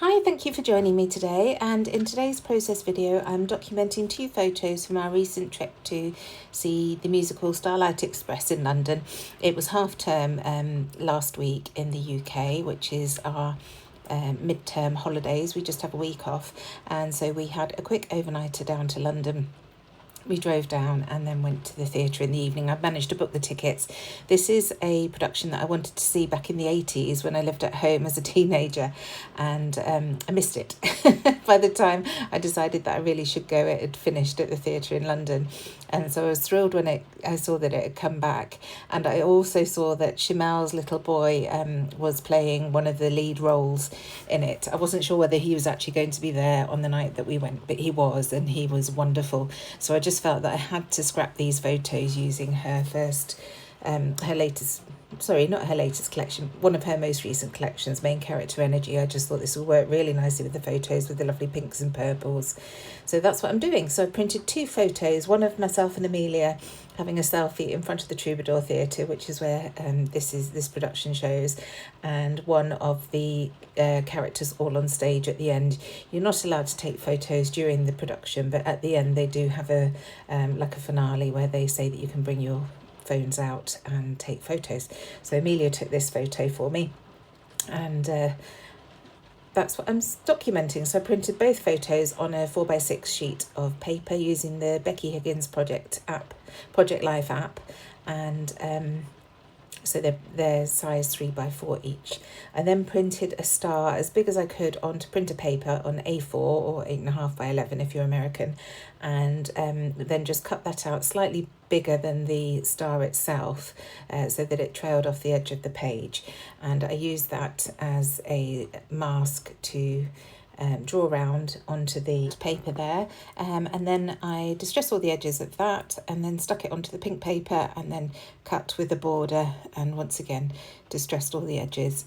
Hi, thank you for joining me today, and in today's process video I'm documenting two photos from our recent trip to see the musical Starlight Express in London. It was half term last week in the UK, which is our mid-term holidays. We just have a week off, and so we had a quick overnighter down to London. We drove down and then went to the theatre in the evening. I've managed to book the tickets. This is a production that I wanted to see back in the 80s when I lived at home as a teenager, and I missed it. By the time I decided that I really should go, it had finished at the theatre in London. And so I was thrilled when I saw that it had come back. And I also saw that Shimelle's little boy was playing one of the lead roles in it. I wasn't sure whether he was actually going to be there on the night that we went, but he was, and he was wonderful. So I just felt that I had to scrap these photos using her not her latest collection, one of her most recent collections, Main Character Energy. I just thought this would work really nicely with the photos with the lovely pinks and purples. So that's what I'm doing. So I printed two photos, one of myself and Amelia having a selfie in front of the Troubadour Theatre, which is where this production shows, and one of the characters all on stage at the end. You're not allowed to take photos during the production, but at the end they do have a like a finale where they say that you can bring your phones out and take photos. So Amelia took this photo for me, and that's what I'm documenting. So I printed both photos on a 4x6 sheet of paper using the Becky Higgins Project Life app, and so they're size 3x4 each. I then printed a star as big as I could onto printer paper on A4 or 8.5x11 if you're American, and then just cut that out slightly bigger than the star itself, so that it trailed off the edge of the page. And I used that as a mask to draw around onto the paper there, and then I distressed all the edges of that and then stuck it onto the pink paper and then cut with a border, and once again distressed all the edges.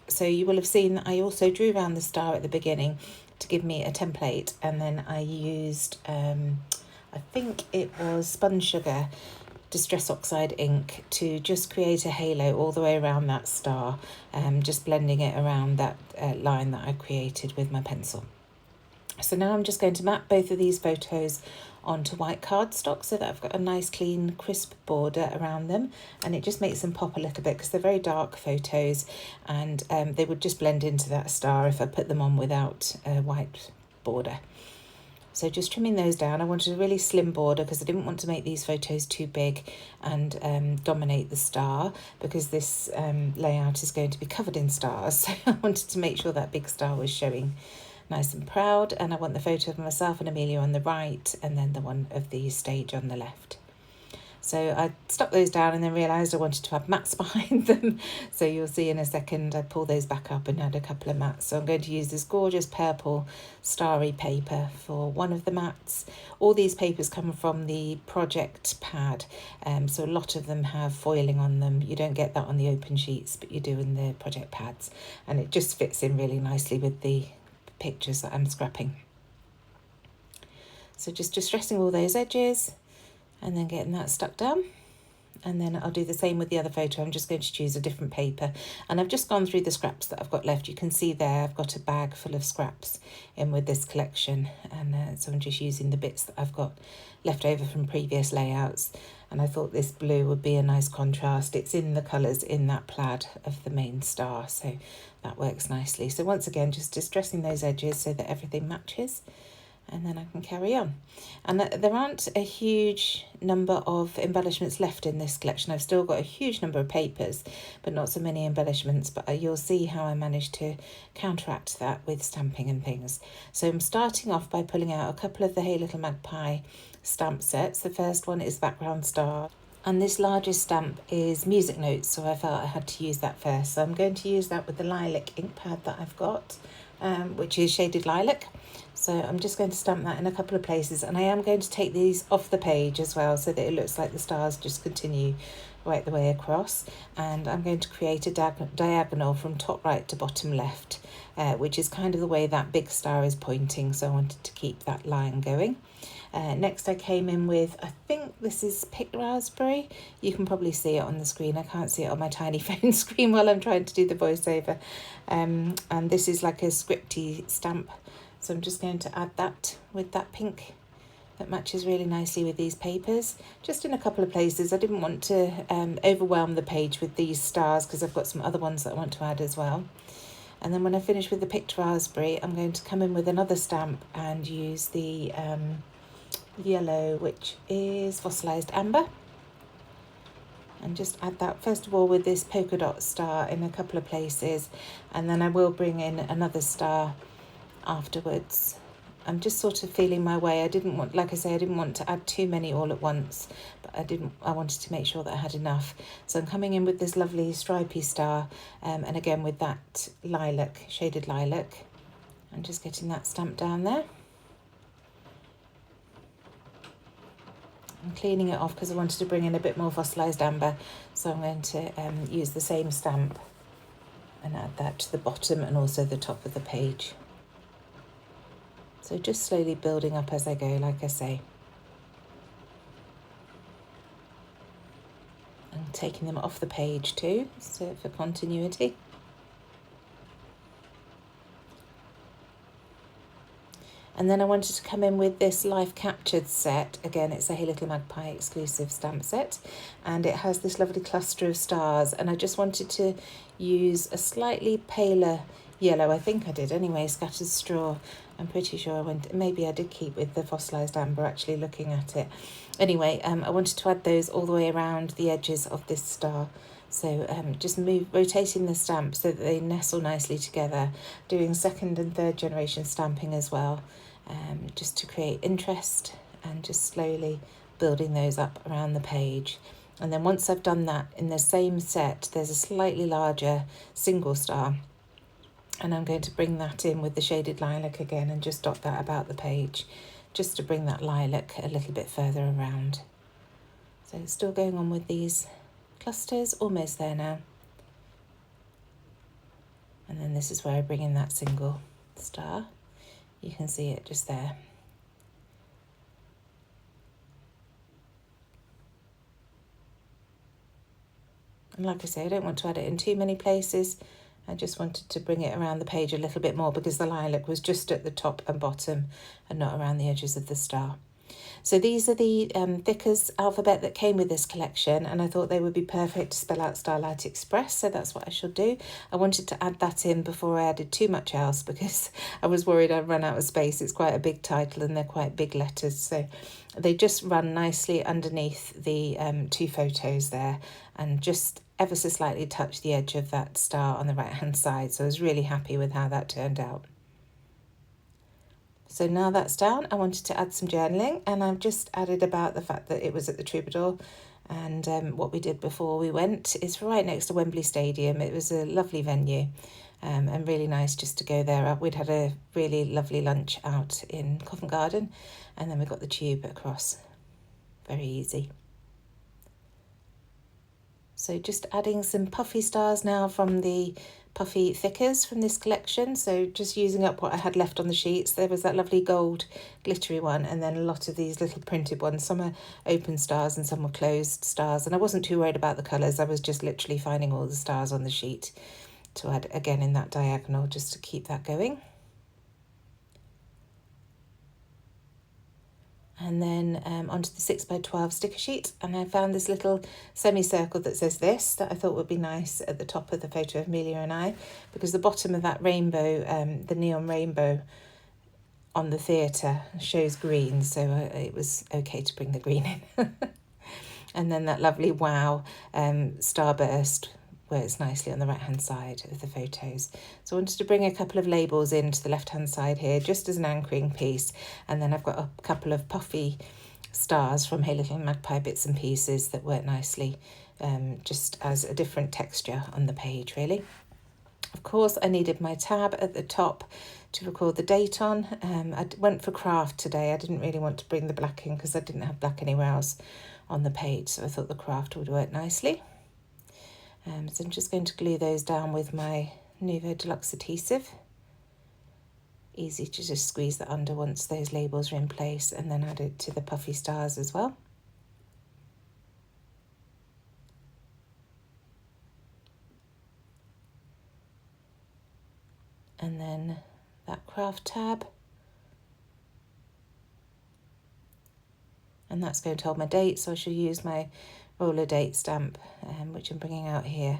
So you will have seen that I also drew around the star at the beginning to give me a template, and then I used I think it was sponge sugar distress oxide ink to just create a halo all the way around that star, just blending it around that line that I created with my pencil. So now I'm just going to map both of these photos onto white cardstock so that I've got a nice clean crisp border around them, and it just makes them pop a little bit because they're very dark photos, and they would just blend into that star if I put them on without a white border. So just trimming those down. I wanted a really slim border because I didn't want to make these photos too big and dominate the star, because this layout is going to be covered in stars. So I wanted to make sure that big star was showing nice and proud, and I want the photo of myself and Amelia on the right and then the one of the stage on the left. So I stuck those down and then realised I wanted to have mats behind them. So you'll see in a second I pull those back up and add a couple of mats. So I'm going to use this gorgeous purple starry paper for one of the mats. All these papers come from the project pad, so a lot of them have foiling on them. You don't get that on the open sheets, but you do in the project pads, and it just fits in really nicely with the pictures that I'm scrapping. So just distressing all those edges and then getting that stuck down. And then I'll do the same with the other photo. I'm just going to choose a different paper, and I've just gone through the scraps that I've got left. You can see there I've got a bag full of scraps in with this collection, and so I'm just using the bits that I've got left over from previous layouts. And I thought this blue would be a nice contrast. It's in the colours in that plaid of the main star, so that works nicely. So once again, just distressing those edges so that everything matches, and then I can carry on. And there aren't a huge number of embellishments left in this collection. I've still got a huge number of papers, but not so many embellishments, but you'll see how I managed to counteract that with stamping and things. So I'm starting off by pulling out a couple of the Hey Little Magpie stamp sets. The first one is Background Star, and this largest stamp is Music Notes, so I felt I had to use that first. So I'm going to use that with the lilac ink pad that I've got, which is shaded lilac. So I'm just going to stamp that in a couple of places, and I am going to take these off the page as well so that it looks like the stars just continue right the way across. And I'm going to create a diagonal from top right to bottom left, which is kind of the way that big star is pointing, so I wanted to keep that line going. Next I came in with, I think this is picked raspberry. You can probably see it on the screen. I can't see it on my tiny phone screen while I'm trying to do the voiceover. And this is like a scripty stamp. So I'm just going to add that with that pink. That matches really nicely with these papers, just in a couple of places. I didn't want to overwhelm the page with these stars because I've got some other ones that I want to add as well. And then when I finish with the picked raspberry, I'm going to come in with another stamp and use the yellow, which is fossilized amber, and just add that first of all with this polka dot star in a couple of places, and then I will bring in another star afterwards. I'm just sort of feeling my way. I didn't want, like I say, I didn't want to add too many all at once, but I wanted to make sure that I had enough. So I'm coming in with this lovely stripy star, and again with that lilac, shaded lilac. I'm just getting that stamped down there. I'm cleaning it off because I wanted to bring in a bit more fossilized amber. So I'm going to use the same stamp and add that to the bottom and also the top of the page. So just slowly building up as I go, like I say. And taking them off the page too, so for continuity. And then I wanted to come in with this Life Captured set. Again, it's a Hey Little Magpie exclusive stamp set. And it has this lovely cluster of stars. And I just wanted to use a slightly paler yellow. I think I did anyway, Scattered Straw. I'm pretty sure maybe I did keep with the fossilized amber actually looking at it. Anyway, I wanted to add those all the way around the edges of this star. So just rotating the stamp so that they nestle nicely together, doing second and third generation stamping as well, just to create interest and just slowly building those up around the page. And then once I've done that, in the same set, there's a slightly larger single star. And I'm going to bring that in with the shaded lilac again and just dot that about the page, just to bring that lilac a little bit further around. So still going on with these clusters, almost there now. And then this is where I bring in that single star. You can see it just there. And like I say, I don't want to add it in too many places. I just wanted to bring it around the page a little bit more because the lilac was just at the top and bottom and not around the edges of the star. So these are the Thickers alphabet that came with this collection, and I thought they would be perfect to spell out Starlight Express, so that's what I shall do. I wanted to add that in before I added too much else because I was worried I'd run out of space. It's quite a big title and they're quite big letters, so they just run nicely underneath the two photos there and just ever so slightly touch the edge of that star on the right hand side. So I was really happy with how that turned out. So now that's down, I wanted to add some journaling, and I've just added about the fact that it was at the Troubadour, and what we did before we went is right next to Wembley Stadium. It was a lovely venue and really nice just to go there. We'd had a really lovely lunch out in Covent Garden, and then we got the tube across. Very easy. So just adding some puffy stars now from the puffy thickers from this collection. So just using up what I had left on the sheets. There was that lovely gold glittery one, and then a lot of these little printed ones. Some are open stars and some were closed stars. And I wasn't too worried about the colours. I was just literally finding all the stars on the sheet to add again in that diagonal just to keep that going. And then onto the 6x12 sticker sheet, and I found this little semicircle that says this that I thought would be nice at the top of the photo of Amelia and I, because the bottom of that rainbow, the neon rainbow on the theatre shows green, so it was okay to bring the green in. And then that lovely wow starburst where it's nicely on the right hand side of the photos. So I wanted to bring a couple of labels into the left hand side here just as an anchoring piece, and then I've got a couple of puffy stars from Hey Little Magpie bits and pieces that work nicely just as a different texture on the page really. Of course I needed my tab at the top to record the date on. I went for craft today. I didn't really want to bring the black in because I didn't have black anywhere else on the page, so I thought the craft would work nicely. So I'm just going to glue those down with my Nuvo Deluxe adhesive. Easy to just squeeze that under once those labels are in place, and then add it to the puffy stars as well. And then that craft tab. And that's going to hold my date, so I shall use my roller date stamp, which I'm bringing out here,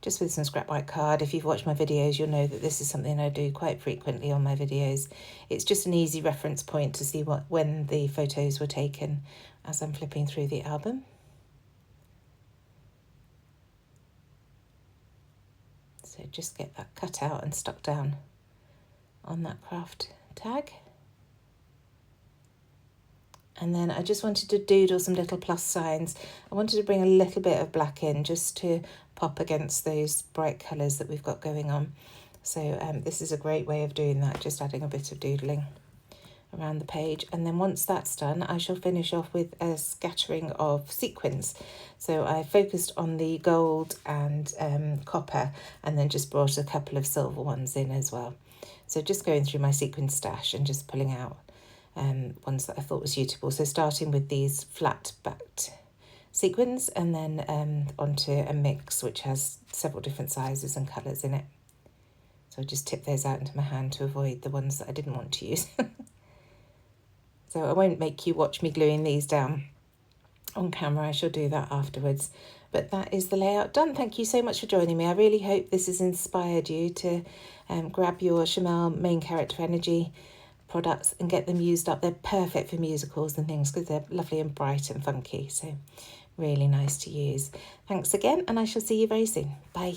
just with some scrap white card. If you've watched my videos, you'll know that this is something I do quite frequently on my videos. It's just an easy reference point to see when the photos were taken as I'm flipping through the album. So just get that cut out and stuck down on that craft tag. And then I just wanted to doodle some little plus signs. I wanted to bring a little bit of black in just to pop against those bright colours that we've got going on. So this is a great way of doing that, just adding a bit of doodling around the page. And then once that's done, I shall finish off with a scattering of sequins. So I focused on the gold and copper, and then just brought a couple of silver ones in as well. So just going through my sequin stash and just pulling out ones that I thought were suitable. So starting with these flat backed sequins, and then onto a mix which has several different sizes and colours in it. So I just tip those out into my hand to avoid the ones that I didn't want to use. So I won't make you watch me gluing these down on camera. I shall do that afterwards. But that is the layout done. Thank you so much for joining me. I really hope this has inspired you to grab your Shimelle main character energy products and get them used up. They're perfect for musicals and things because they're lovely and bright and funky. So really nice to use. Thanks again, and I shall see you very soon. Bye.